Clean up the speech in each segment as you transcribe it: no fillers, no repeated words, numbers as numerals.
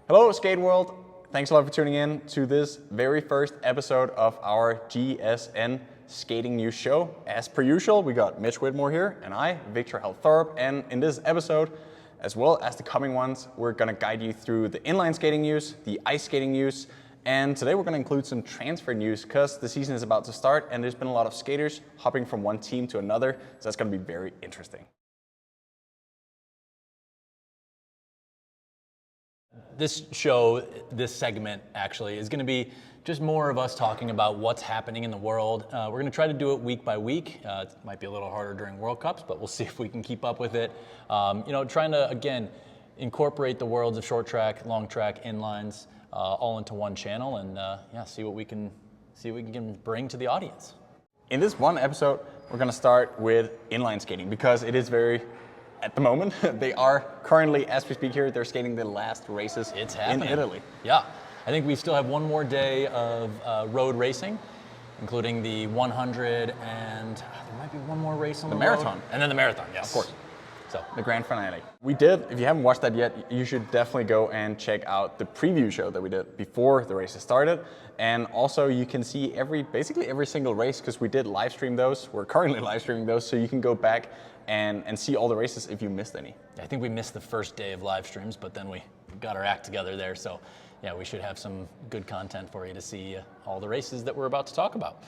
Hello, Skate World. Thanks a lot for tuning in to this very first episode of our GSN Skating News Show. As per usual, we got Mitch Whitmore here and I, Viktor Hald Thorup, and in this episode, as well as the coming ones, we're gonna guide you through the inline skating news, the ice skating news, and today we're gonna include some transfer news because the season is about to start and there's been a lot of skaters hopping from one team to another, so that's gonna be very interesting. This show, this segment actually, is going to be just more of us talking about what's happening in the world. We're going to try to do it week by week. It might be a little harder during World Cups, but we'll see if we can keep up with it. Trying to, again, incorporate the worlds of short track, long track, inlines, all into one channel and see what we can bring to the audience. In this one episode, we're going to start with inline skating because it is very... At the moment, they are currently, as we speak here, they're skating the last races in Italy. Yeah, I think we still have one more day of road racing, including the 100 and there might be one more race on the marathon. Road. And then the marathon, yes. Of course. So the grand finale. We did, if you haven't watched that yet, you should definitely go and check out the preview show that we did before the races started. And also you can see basically every single race because we did live stream those. We're currently live streaming those, so you can go back and see all the races if you missed any. I think we missed the first day of live streams, but then we got our act together there. So yeah, we should have some good content for you to see all the races that we're about to talk about.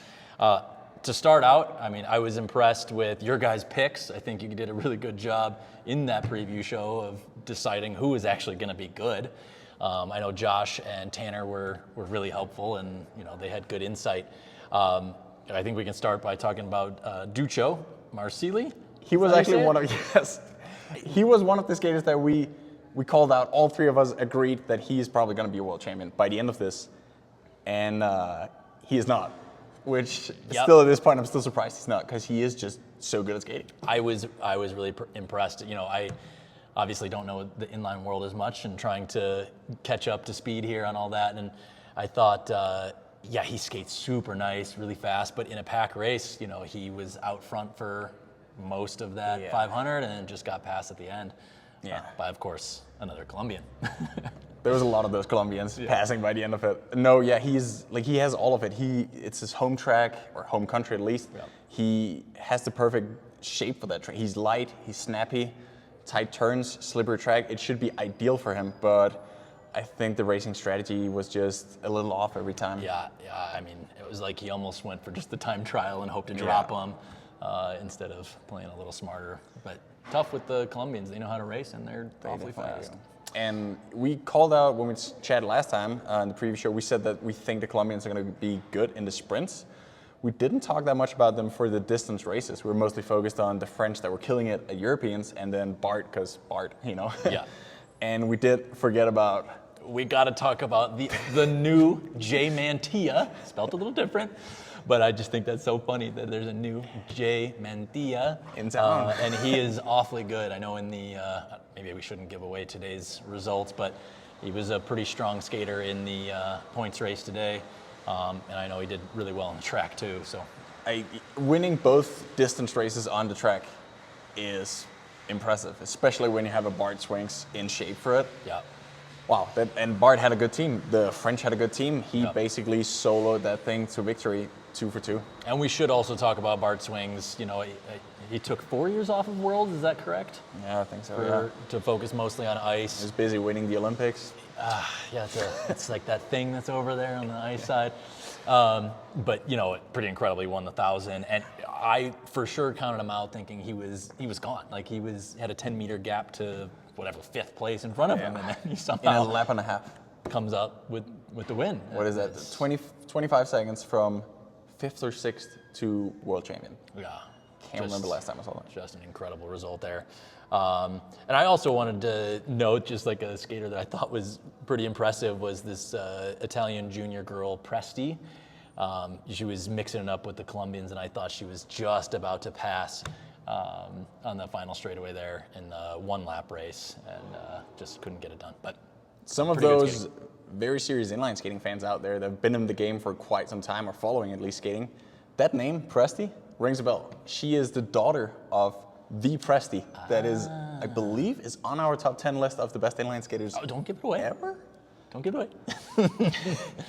To start out, I mean, I was impressed with your guys' picks. I think you did a really good job in that preview show of deciding who is actually going to be good. I know Josh and Tanner were really helpful, and they had good insight. I think we can start by talking about Duccio Marsilli. He was actually he was one of the skaters that we called out. All three of us agreed that he is probably going to be a world champion by the end of this, and he is not. Which still at this point I'm still surprised he's not because he is just so good at skating. I was really impressed. I obviously don't know the inline world as much and trying to catch up to speed here on all that. And I thought, he skates super nice, really fast. But in a pack race, he was out front for most of that 500 and then just got past at the end. Yeah, by of course another Colombian. There was a lot of those Colombians passing by the end of it. No, he has all of it. It's his home track, or home country at least. Yeah. He has the perfect shape for that track. He's light, he's snappy, tight turns, slippery track. It should be ideal for him, but I think the racing strategy was just a little off every time. Yeah. I mean, it was like he almost went for just the time trial and hoped to drop him instead of playing a little smarter. But tough with the Colombians. They know how to race, and they're awfully fast. And we called out when we chatted last time in the previous show, we said that we think the Colombians are going to be good in the sprints. We didn't talk that much about them for the distance races. We were mostly focused on the French that were killing it at Europeans, and then Bart, because Bart, Yeah. And we did forget about... We got to talk about the new J Mantia, spelled a little different. But I just think that's so funny that there's a new J Mantia in town. And he is awfully good. I know in the, maybe we shouldn't give away today's results, but he was a pretty strong skater in the points race today. And I know he did really well on the track too. So winning both distance races on the track is impressive, especially when you have a Bart Swings in shape for it. Yeah. Wow, and Bart had a good team. The French had a good team. He basically soloed that thing to victory, 2 for 2. And we should also talk about Bart Swings. He took 4 years off of Worlds, is that correct? Yeah, I think so, To focus mostly on ice. He was busy winning the Olympics. It's like that thing that's over there on the ice side. But, pretty incredibly won the 1,000. And I for sure counted him out thinking he was gone. Like he had a 10-meter gap to whatever, 5th place in front of him. And then he somehow... In a lap and a half. Comes up with the win. What is that? 25 seconds from 5th or 6th to world champion. Yeah. Can't remember last time I saw that. Just an incredible result there. And I also wanted to note, just like a skater that I thought was pretty impressive, was this Italian junior girl, Presti. She was mixing it up with the Colombians, and I thought she was just about to pass on the final straightaway there in the 1-lap race, and just couldn't get it done. But some of those very serious inline skating fans out there that have been in the game for quite some time, or following at least skating, that name, Presti, rings a bell. She is the daughter of the Presti that is, I believe, is on our top 10 list of the best inline skaters. Oh, don't give it away. Ever? Don't give it away.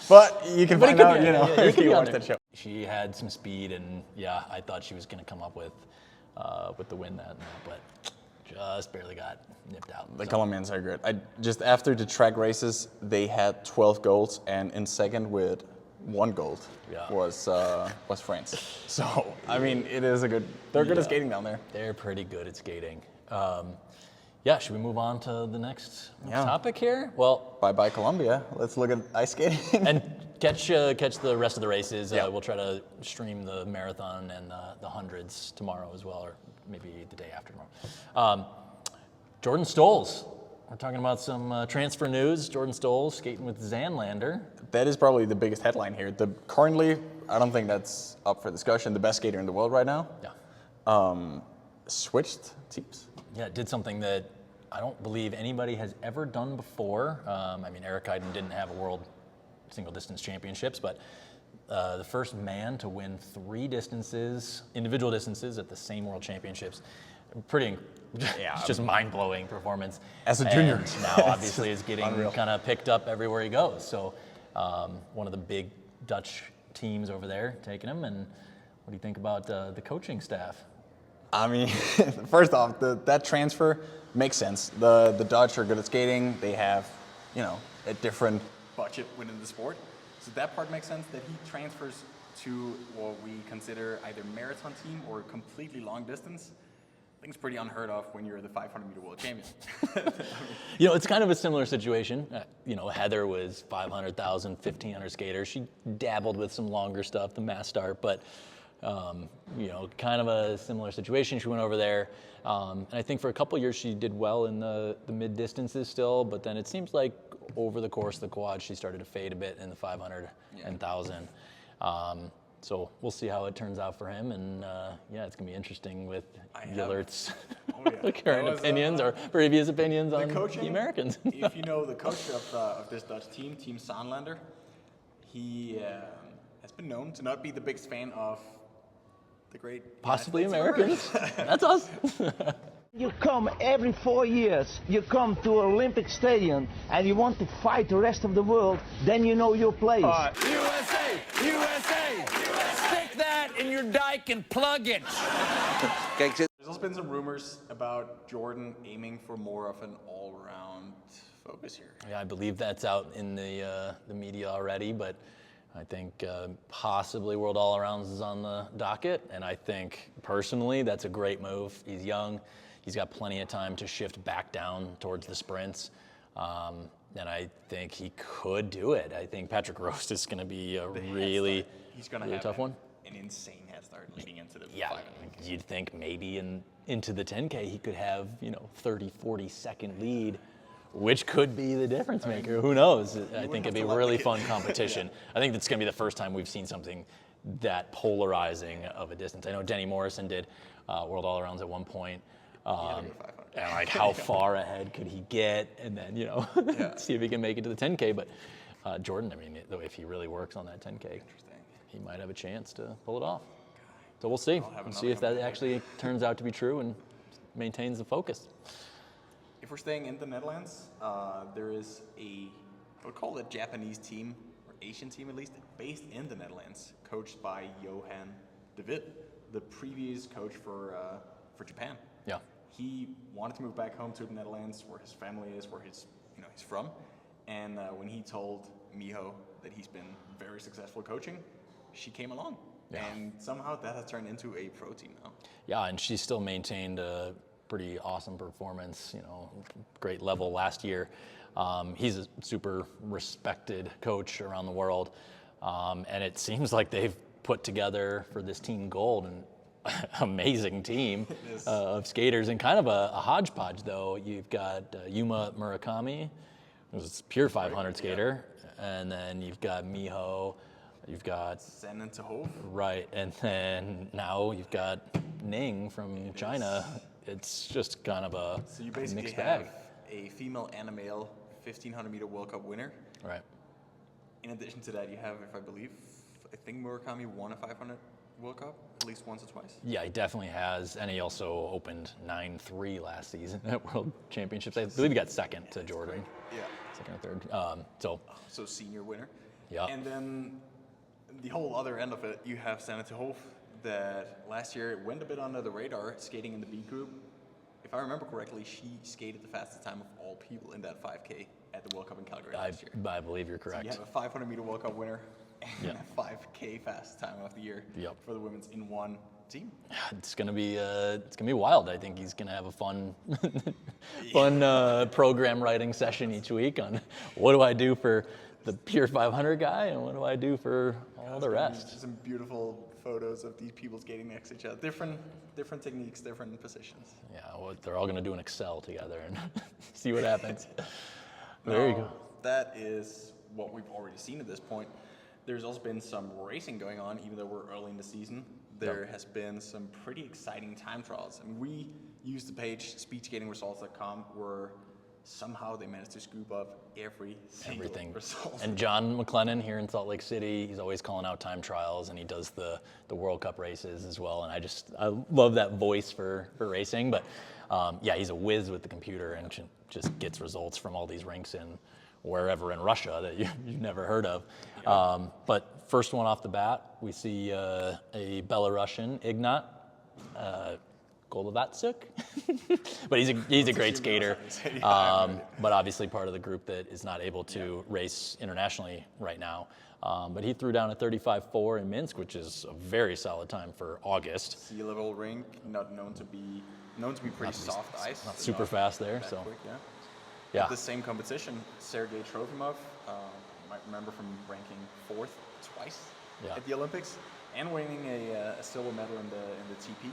But you can find out, you if you can watch that show. She had some speed, and yeah, I thought she was going to come up with the win that night, but just barely got nipped out. The Colombians are good. Just after the track races, they had 12 golds, and in second with 1 gold was France. So I mean, it is a good. They're good at skating down there. They're pretty good at skating. Should we move on to the next topic here? Well, bye Colombia. Let's look at ice skating and catch the rest of the races. We'll try to stream the marathon and the hundreds tomorrow as well, or maybe the day after tomorrow. Jordan Stolz. We're talking about some transfer news. Jordan Stolz skating with Zaanlander. That is probably the biggest headline here. Currently, I don't think that's up for discussion. The best skater in the world right now. Yeah. Switched teams. Yeah, did something that I don't believe anybody has ever done before. Eric Heiden didn't have a world single distance championships, but the first man to win 3 individual distances at the same world championships. Pretty, it's just mind-blowing performance. As a junior. And now obviously is getting kind of picked up everywhere he goes. So one of the big Dutch teams over there taking him. And what do you think about the coaching staff? I mean, first off, that transfer makes sense. The Dutch are good at skating. They have, a different budget within the sport. So that part makes sense that he transfers to what we consider either marathon team or completely long distance. I think it's pretty unheard of when you're the 500-meter world champion. It's kind of a similar situation. Heather was 500,000, 1,500 skater. She dabbled with some longer stuff, the mass start, but kind of a similar situation. She went over there, and I think for a couple years she did well in the mid distances still, but then it seems like over the course of the quad she started to fade a bit in the 500 and 1,000. So we'll see how it turns out for him, and it's gonna be interesting with Gillert's current opinions or previous opinions on the Americans. If you know the coach of this Dutch team, Team Zaanlander, he has been known to not be the biggest fan of the great possibly Americans. That's us. You come every 4 years, you come to Olympic Stadium and you want to fight the rest of the world, then you know your place. USA! USA! Stick that in your dike and plug it. There's also been some rumors about Jordan aiming for more of an all-around focus here. Yeah, I believe that's out in the media already, but I think possibly World All-Arounds is on the docket, and I think personally that's a great move. He's young. He's got plenty of time to shift back down towards the sprints, and I think he could do it. I think Patrick Roast is going to be a really tough one. An insane head start leading into the 500. You'd think maybe into the 10K he could have 30, 40 second lead, which could be the difference maker. Who knows? I think it'd be a really fun competition. I think it's going to be the first time we've seen something that polarizing of a distance. I know Denny Morrison did World All-Arounds at one point. And like how far ahead could he get, and then see if he can make it to the 10K. But Jordan, if he really works on that 10K, he might have a chance to pull it off. So we'll see. We'll see if that actually turns out to be true and maintains the focus. If we're staying in the Netherlands, there is we'll call it a Japanese team, or Asian team at least, based in the Netherlands, coached by Johan de Witt, the previous coach for Japan. Yeah. He wanted to move back home to the Netherlands, where his family is, where he's from. And when he told Miho that he's been very successful coaching, she came along. Yeah. And somehow that has turned into a pro team now. Yeah, and she still maintained a pretty awesome performance, great level last year. He's a super respected coach around the world. And it seems like they've put together for this Team Gold an amazing team of skaters, and kind of a hodgepodge though. You've got Yuma Murakami, who's a pure 500 skater, and then you've got Miho, you've got Zaanlander, right, and then now you've got Ning from China. It's just kind of a so you basically mixed have bag. A female and a male 1,500 meter World Cup winner. Right. In addition to that, you have, I think Murakami won a 500 World Cup at least once or twice. Yeah, he definitely has, and he also opened 9-3 last season at World Championships. I believe he got second to Jordan. Yeah. second or third. So senior winner. Yeah. And then the whole other end of it, you have Zaanlander Hof that last year went a bit under the radar, skating in the B group. If I remember correctly, she skated the fastest time of all people in that 5K at the World Cup in Calgary last year. I believe you're correct. So you have a 500 meter World Cup winner and Yeah. a 5K fastest time of the year Yep. for the women's in one team. It's gonna be wild. I think he's gonna have a fun program writing session each week on what do I do for the pure 500 guy and what do I do for all the rest. Some beautiful photos of these people skating next to each other. Different techniques, different positions. Yeah, well, they're all gonna do an Excel together and see what happens. There you go. That is what we've already seen at this point. There's also been some racing going on, even though we're early in the season. There has been some pretty exciting time trials. And we used the page speedskatingresults.com where somehow they managed to scoop up every single result. And John McLennan here in Salt Lake City, he's always calling out time trials, and he does the World Cup races as well. And I love that voice for racing. But yeah, he's a whiz with the computer and just gets results from all these rinks in wherever in Russia that you've never heard of. Yeah. But first one off the bat, we see a Belarusian, Ignat Golovatsuk. But he's a great skater. But obviously part of the group that is not able to race internationally right now. But he threw down a 35.4 in Minsk, which is a very solid time for August. Sea level rink, not known to be pretty soft ice. Not super fast there, so. Quick, yeah. At the same competition, Sergei Trofimov, you might remember from ranking 4th twice at the Olympics and winning a silver medal in the TP.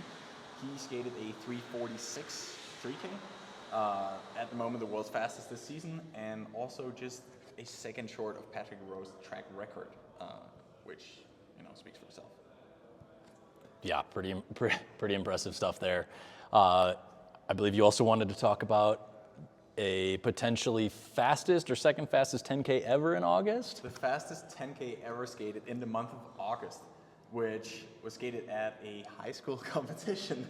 He skated a 3:46 3K. At the moment, the world's fastest this season, and also just a second short of Patrick Rowe's track record, which speaks for itself. Yeah, pretty impressive stuff there. I believe you also wanted to talk about a potentially fastest or second fastest 10K ever in August? The fastest 10K ever skated in the month of August, which was skated at a high school competition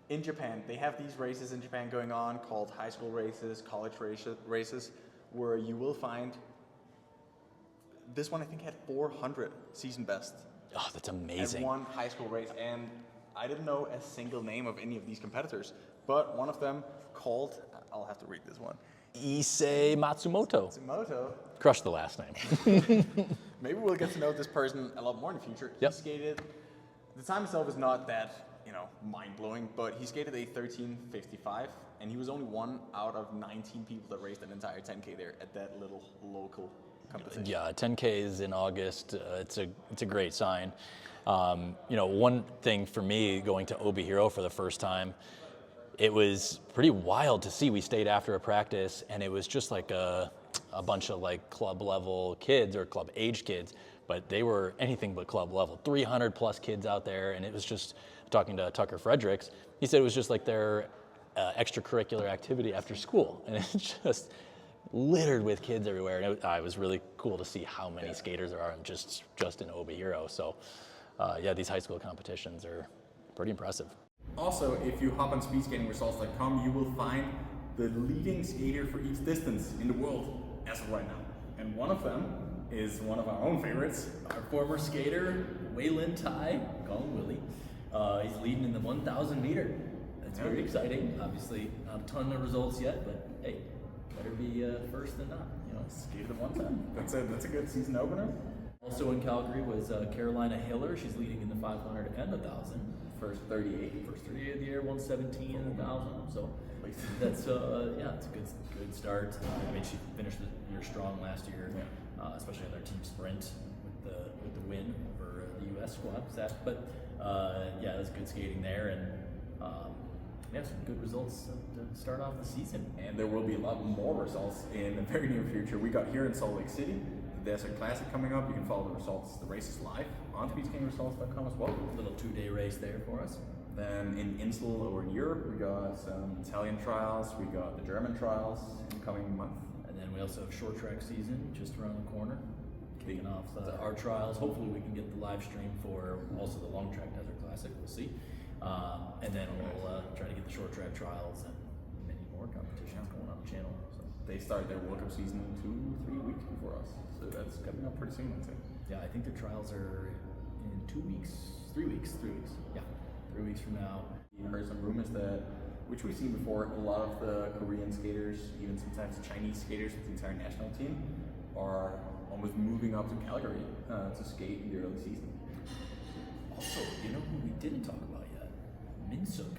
in Japan. They have these races in Japan going on called high school races, college races, where you will find, this one I think had 400 season best. Oh, that's amazing. At one high school race, and I didn't know a single name of any of these competitors, but one of them called, I'll have to read this one. Issei Matsumoto. Matsumoto. Crushed the last name. Maybe we'll get to know this person a lot more in the future. Yep. He skated, the time itself is not that, mind-blowing, but he skated a 13:55, and he was only one out of 19 people that raced an entire 10K there at that little local competition. Yeah, 10Ks in August, it's a great sign. One thing for me going to Obihiro for the first time, it was pretty wild to see. We stayed after a practice, and it was just like a bunch of like club level kids or club age kids, but they were anything but club level. 300 plus kids out there, and it was just, talking to Tucker Fredericks, he said it was just like their extracurricular activity after school, and it's just littered with kids everywhere. And it was really cool to see how many skaters there are just in Obihiro. So these high school competitions are pretty impressive. Also, if you hop on speedskatingresults.com, you will find the leading skater for each distance in the world as of right now. And one of them is one of our own favorites, our former skater, Waylon Tai, call him Willie. He's leading in the 1,000 meter. That's very exciting. Obviously, not a ton of results yet, but hey, better be first than not. Skated at one time. That's a good season opener. Also in Calgary was Carolina Hiller. She's leading in the 500 and the 1,000. First 38 of the year, 117 and 1,000. So that's it's a good start. I mean, she finished the year strong last year, especially in their team sprint with the win over the U.S. squad. But it was good skating there, and some good results to start off the season. And there will be a lot more results in the very near future. We got here in Salt Lake City. There's a classic coming up. You can follow the races live on speedskatingresults.com as well. A little 2-day race there for us. Then in Insel over in Europe, we got some Italian trials. We got the German trials in the coming month. And then we also have short track season just around the corner. Kicking off our trials. Hopefully we can get the live stream for also the long track desert classic. We'll see. And then we'll try to get the short track trials and many more competitions going on the channel. So they start their World Cup season 2-3 weeks before us. So that's coming up pretty soon, I'd say. Yeah, I think their trials are in 2 weeks. 3 weeks. 3 weeks. Yeah, 3 weeks from now. I heard some rumors that, which we've seen before, a lot of the Korean skaters, even sometimes Chinese skaters with the entire national team, are almost moving up to Calgary to skate in the early season. Also, you know who we didn't talk about yet? Minsuk.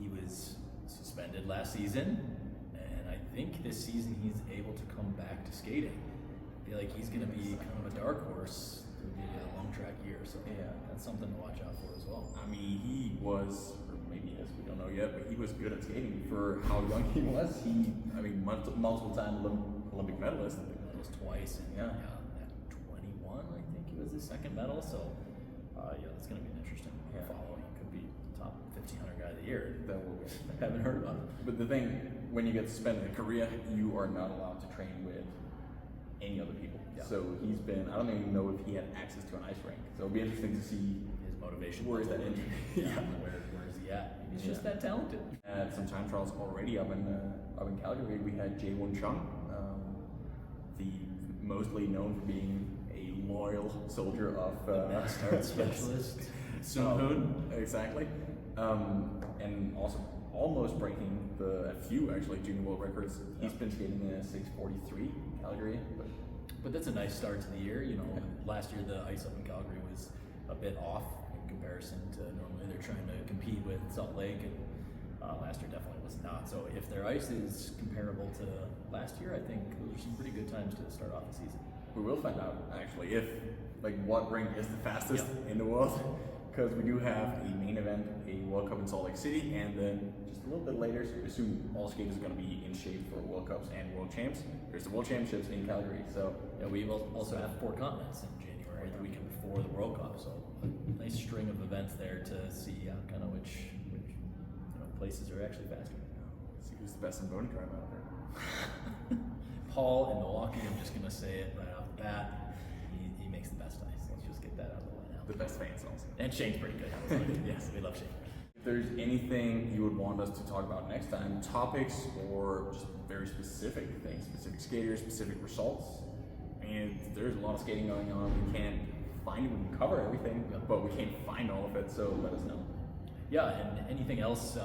He was suspended last season, and I think this season he's able to come back to skating. I feel like he's going to be kind of a dark horse to be a long track year, so Yeah. that's something to watch out for as well. I mean, he was, or maybe he is, we don't know yet, but he was good at skating for how young he was. Multiple time Olympic medalist. Medals twice, and Yeah. at 21, I think he was his second medal, so that's going to be an interesting one to follow. He could be top 1,500 guy of the year. That will be. Haven't heard about him. But the thing, when you get suspended in Korea, you are not allowed to train with any other people. Yeah. So he's been, I don't even know if he had access to an ice rink. So it'll be interesting to see His motivation. where is that level. injury. Yeah. Where is he at? He's just that talented. At some time trials already up in Calgary, we had Jae-Won Chung, the mostly known for being a loyal soldier of Mass start specialist. Soon exactly, and also almost breaking a few actually junior world records. He's been skating in a 6:43 Calgary, But that's a nice start to the year. You know, last year the ice up in Calgary was a bit off in comparison to normally they're trying to compete with Salt Lake, and last year definitely was not. So if their ice is comparable to last year, I think those are some pretty good times to start off the season. we will find out actually if what rink is the fastest in the world, because we do have a main event, a World Cup in Salt Lake City, and then just a little bit later, so we assume all skaters are going to be in shape for World Cups and World Champs. There's the World Championships in Calgary, so Yeah, we also have 4 continents in January, the weekend before the World Cup. So a nice string of events there to see kind of which places are actually faster. let's see who's the best in Bone Drive out there. Paul in Milwaukee, I'm just going to say it right off the bat. He makes the best ice. Let's just get that out of the way now. The best fans also. And Shane's pretty good. Yes, we love Shane. If there's anything you would want us to talk about next time, topics or just very specific things, specific skaters, specific results. I mean, there's a lot of skating going on. We can't find it. We can cover everything, but we can't find all of it. So let us know. Yeah, and anything else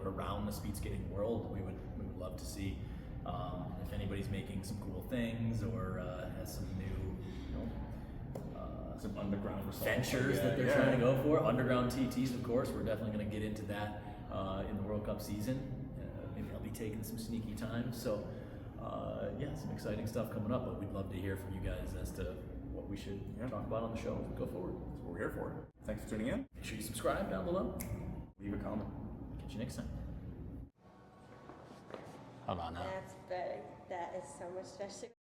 around the speed skating world, we would love to see. If anybody's making some cool things or has some new, Some underground results. ventures that they're trying to go for. Underground TTs, of course. We're definitely going to get into that in the World Cup season. Maybe I'll be taking some sneaky time. So, some exciting stuff coming up. But we'd love to hear from you guys as to what we should talk about on the show as we go forward. That's what we're here for. Thanks for tuning in. Make sure you subscribe down below. Leave a comment. Catch you next time. How about now? That's better. That is so much better.